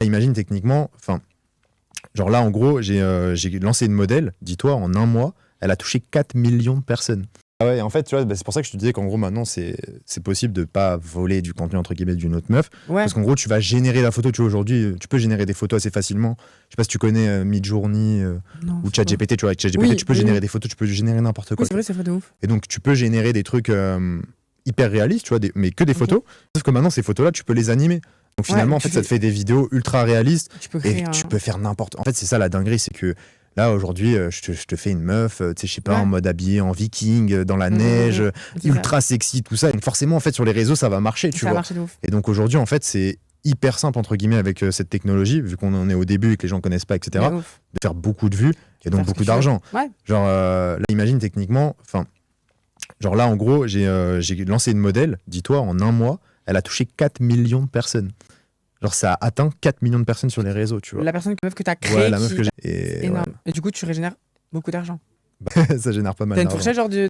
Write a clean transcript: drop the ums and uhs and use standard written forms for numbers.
Imagine techniquement, enfin, genre là en gros, j'ai lancé une modèle, dis-toi, en un mois, elle a touché 4 millions de personnes. Ah ouais, en fait, tu vois, c'est pour ça que je te disais qu'en gros, maintenant, c'est possible de pas voler du contenu, entre guillemets, d'une autre meuf. Ouais. Parce qu'en gros, tu vas générer la photo, tu vois, aujourd'hui, tu peux générer des photos assez facilement. Je sais pas si tu connais Midjourney Non, ou c'est quoi? ChatGPT, tu vois, avec ChatGPT, Oui, tu peux oui, générer oui. des photos, tu peux générer n'importe quoi. Oui, c'est vrai, c'est vrai de ouf. Et donc, tu peux générer des trucs hyper réalistes, tu vois, mais que des photos. Sauf que maintenant, ces photos-là, tu peux les animer. Donc finalement, en fait, ça te fait des vidéos ultra réalistes. Tu peux Et créer tu peux faire n'importe. En fait, c'est ça la dinguerie, c'est que là, aujourd'hui, je te fais une meuf, tu sais, je sais pas, en mode habillé en viking, dans la neige, ultra sexy, tout ça. Donc forcément, en fait, sur les réseaux, ça va marcher, tu vois. Ça va marcher de ouf. Et donc aujourd'hui, en fait, c'est hyper simple, entre guillemets, avec cette technologie, vu qu'on en est au début et que les gens connaissent pas, etc., De ouf. de faire beaucoup de vues et donc faire ce que beaucoup tu veux. d'argent. Ouais. Genre, là, imagine techniquement, enfin, genre là, en gros, j'ai lancé une modèle, dis-toi, en un mois, elle a touché 4 millions de personnes. Genre, ça a atteint 4 millions de personnes sur les réseaux, tu vois. La meuf que tu as créée, Ouais, la meuf qui... que j'ai. c'est Et énorme. Et du coup, tu régénères beaucoup d'argent. ça génère pas mal T'as une d'argent. fourchette genre